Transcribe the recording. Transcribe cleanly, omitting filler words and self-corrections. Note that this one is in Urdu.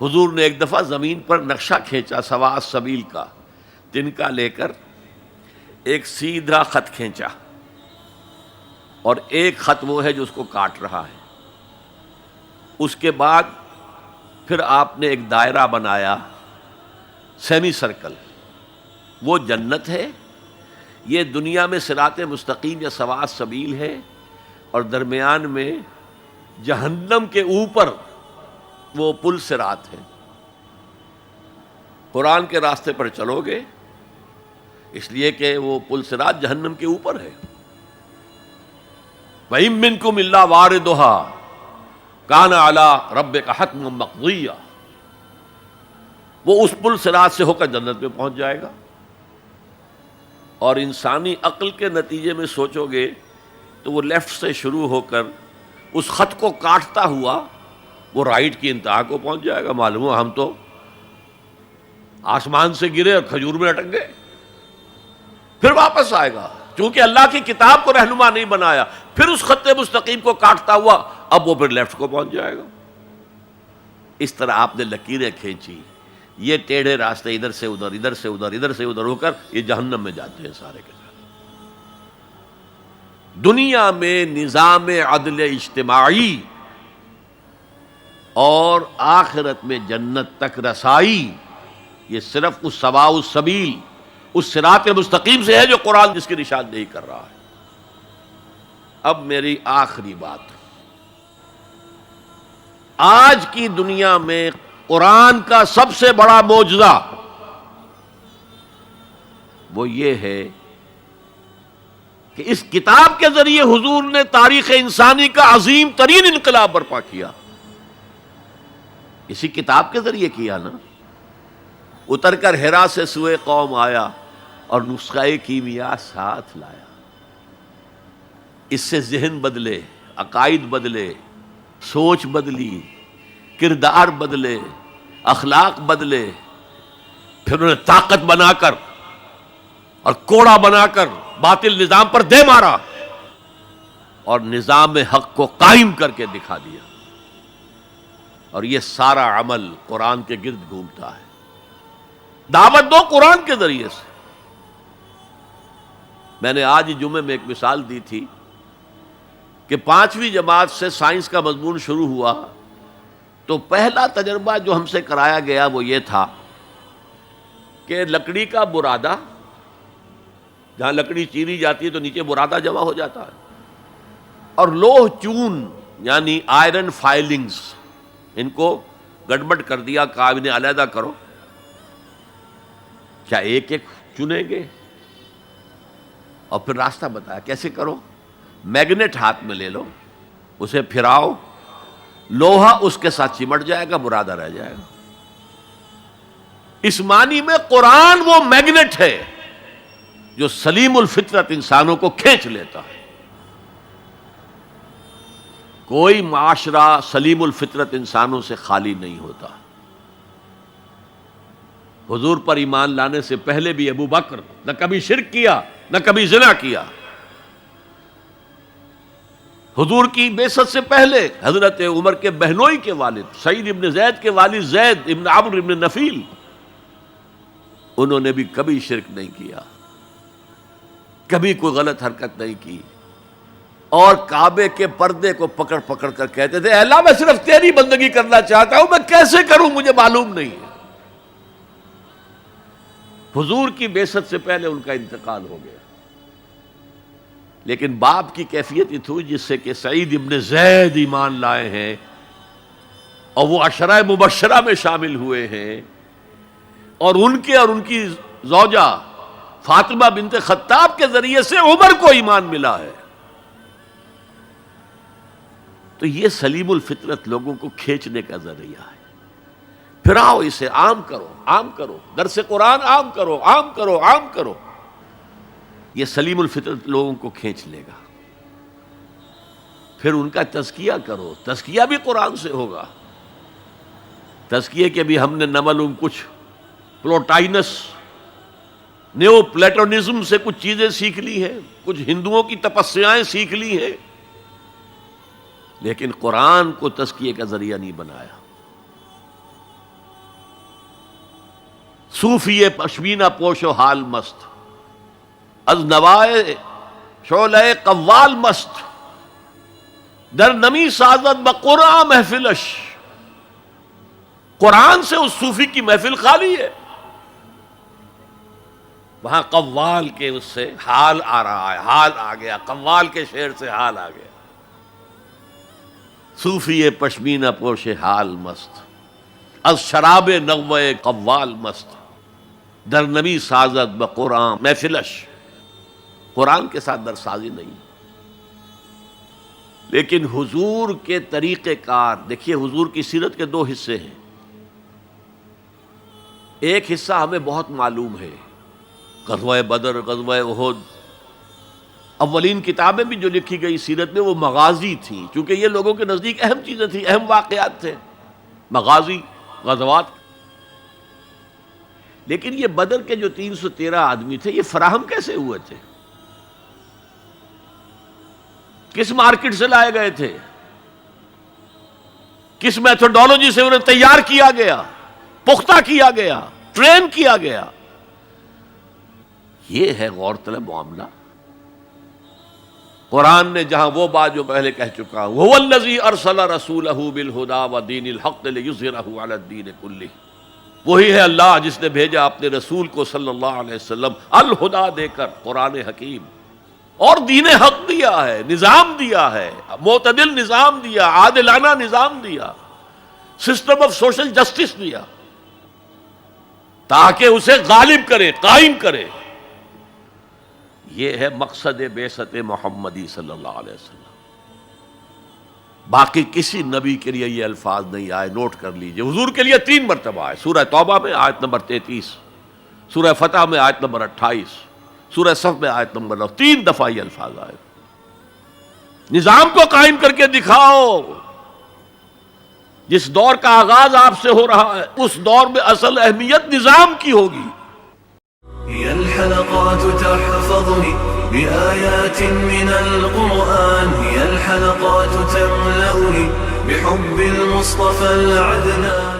حضور نے ایک دفعہ زمین پر نقشہ کھینچا سواء السبیل کا، تنکا لے کر ایک سیدھا خط کھینچا، اور ایک خط وہ ہے جو اس کو کاٹ رہا ہے۔ اس کے بعد پھر آپ نے ایک دائرہ بنایا، سیمی سرکل، وہ جنت ہے، یہ دنیا میں صراط مستقیم یا سواء السبیل ہے، اور درمیان میں جہنم کے اوپر وہ پل صراط ہے۔ قرآن کے راستے پر چلو گے اس لیے کہ وہ پل صراط جہنم کے اوپر ہے۔ وَإِن مِّنكُمْ إِلَّا وَارِدُهَا كَانَ عَلَىٰ رَبِّكَ حَتْمًا مَّقْضِيًّا، وہ اس پل صراط سے ہو کر جنت میں پہنچ جائے گا۔ اور انسانی عقل کے نتیجے میں سوچو گے تو وہ لیفٹ سے شروع ہو کر اس خط کو کاٹتا ہوا وہ رائٹ کی انتہا کو پہنچ جائے گا۔ معلوم ہوا ہم تو آسمان سے گرے اور کھجور میں اٹک گئے، پھر واپس آئے گا، چونکہ اللہ کی کتاب کو رہنما نہیں بنایا، پھر اس خط مستقیم کو کاٹتا ہوا اب وہ پھر لیفٹ کو پہنچ جائے گا۔ اس طرح آپ نے لکیریں کھینچی، یہ ٹیڑھے راستے ادھر سے ادھر، ادھر سے ادھر، ادھر سے ادھر ہو کر یہ جہنم میں جاتے ہیں سارے کے سارے۔ دنیا میں نظام عدل اجتماعی اور آخرت میں جنت تک رسائی، یہ صرف اس سواء السبیل، اس صراط مستقیم سے ہے جو قرآن جس کی نشاندہی کر رہا ہے۔ اب میری آخری بات، آج کی دنیا میں قرآن کا سب سے بڑا معجزہ وہ یہ ہے کہ اس کتاب کے ذریعے حضور نے تاریخ انسانی کا عظیم ترین انقلاب برپا کیا۔ اسی کتاب کے ذریعے کیا نا، اتر کر حرا سے سوئے قوم آیا اور نسخہ کیمیا ساتھ لایا۔ اس سے ذہن بدلے، عقائد بدلے، سوچ بدلی، کردار بدلے، اخلاق بدلے، پھر انہیں طاقت بنا کر اور کوڑا بنا کر باطل نظام پر دے مارا اور نظام حق کو قائم کر کے دکھا دیا۔ اور یہ سارا عمل قرآن کے گرد گھومتا ہے۔ دعوت دو قرآن کے ذریعے سے۔ میں نے آج جمعے میں ایک مثال دی تھی کہ 5ویں جماعت سے سائنس کا مضمون شروع ہوا تو پہلا تجربہ جو ہم سے کرایا گیا وہ یہ تھا کہ لکڑی کا برادہ، جہاں لکڑی چیری جاتی ہے تو نیچے برادہ جمع ہو جاتا ہے، اور لوہ چون یعنی آئرن فائلنگز، ان کو گڑبڑ کر دیا، کہا انہیں علیحدہ کرو۔ کیا ایک ایک چنیں گے؟ اور پھر راستہ بتایا کیسے کرو۔ میگنیٹ ہاتھ میں لے لو، اسے پھراؤ، لوہا اس کے ساتھ چمٹ جائے گا، برادہ رہ جائے گا۔ اس معنی میں قرآن وہ میگنیٹ ہے جو سلیم الفطرت انسانوں کو کھینچ لیتا ہے۔ کوئی معاشرہ سلیم الفطرت انسانوں سے خالی نہیں ہوتا۔ حضور پر ایمان لانے سے پہلے بھی ابو بکر نہ کبھی شرک کیا، نہ کبھی زنا کیا۔ حضور کی بعثت سے پہلے حضرت عمر کے بہنوئی کے والد سعید ابن زید کے والد زید ابن عمرو ابن نفیل، انہوں نے بھی کبھی شرک نہیں کیا، کبھی کوئی غلط حرکت نہیں کی، اور کعبے کے پردے کو پکڑ پکڑ کر کہتے تھے اے اللہ میں صرف تیری بندگی کرنا چاہتا ہوں، میں کیسے کروں مجھے معلوم نہیں ہے۔ حضور کی بعثت سے پہلے ان کا انتقال ہو گیا، لیکن باپ کی کیفیت یہ تھی جس سے کہ سعید ابن زید ایمان لائے ہیں اور وہ عشرہ مبشرہ میں شامل ہوئے ہیں، اور ان کی زوجہ فاطمہ بنت خطاب کے ذریعے سے عمر کو ایمان ملا ہے۔ تو یہ سلیم الفطرت لوگوں کو کھینچنے کا ذریعہ ہے۔ پھراؤ اسے، عام کرو، عام کرو، درس قرآن عام کرو، عام کرو، عام کرو، یہ سلیم الفطرت لوگوں کو کھینچ لے گا۔ پھر ان کا تزکیہ کرو، تزکیہ بھی قرآن سے ہوگا۔ تزکیے کے بھی ہم نے نہ معلوم کچھ پلوٹائنس نیو پلیٹونزم سے کچھ چیزیں سیکھ لی ہیں، کچھ ہندوؤں کی تپسیائیں سیکھ لی ہیں، لیکن قرآن کو تزکیے کا ذریعہ نہیں بنایا۔ صوفی پشمینہ پوش و حال مست، از نوائے شعلہ قوال مست، در نمی سازد بقرآن محفلش. قرآن سے اس صوفی کی محفل خالی ہے، وہاں قوال کے اس سے حال آ رہا ہے، حال آ گیا، قوال کے شعر سے حال آ گیا. صوفی پشمینہ پوش حال مست، از شراب نغمہ قوال مست، در نمی سازد بقرآن محفلش. قرآن کے ساتھ در سازی نہیں. لیکن حضور کے طریقہ کار دیکھیے، حضور کی سیرت کے دو حصے ہیں. ایک حصہ ہمیں بہت معلوم ہے، غزوہ بدر، غزوہ احد. اولین کتابیں بھی جو لکھی گئی سیرت میں وہ مغازی تھیں، چونکہ یہ لوگوں کے نزدیک اہم چیزیں تھیں، اہم واقعات تھے، مغازی، غزوات. لیکن یہ بدر کے جو 313 آدمی تھے، یہ فراہم کیسے ہوئے تھے؟ کس مارکیٹ سے لائے گئے تھے؟ کس میتھڈالوجی سے انہیں تیار کیا گیا، پختہ کیا گیا، ٹرین کیا گیا؟ یہ ہے غور طلب معاملہ. قرآن نے جہاں وہ بات جو پہلے کہہ چکا ہوں، هو الذی ارسل رسولہ بالہدی ودین الحق لیظہرہ علی الدین کلہ، وہی ہے اللہ جس نے بھیجا اپنے رسول کو صلی اللہ علیہ وسلم الہدی دے کر، قرآن حکیم اور دین حق دیا ہے، نظام دیا ہے، معتدل نظام دیا، عادلانہ نظام دیا، سسٹم آف سوشل جسٹس دیا، تاکہ اسے غالب کرے، قائم کرے. یہ ہے مقصد بعثت محمدی صلی اللہ علیہ وسلم. باقی کسی نبی کے لیے یہ الفاظ نہیں آئے، نوٹ کر لیجئے. حضور کے لیے 3 مرتبہ آئے، سورہ توبہ میں آیت نمبر 33، سورہ فتح میں آیت نمبر 28، سورہ صف میں آیت نمبر 9، 3 دفعہ یہ الفاظ آئے. نظام کو قائم کر کے دکھاؤ. جس دور کا آغاز آپ سے ہو رہا ہے، اس دور میں اصل اہمیت نظام کی ہوگی. هي الحلقات تحفظني بآيات من القرآن، هي الحلقات تملأني بحب المصطفى العدنان.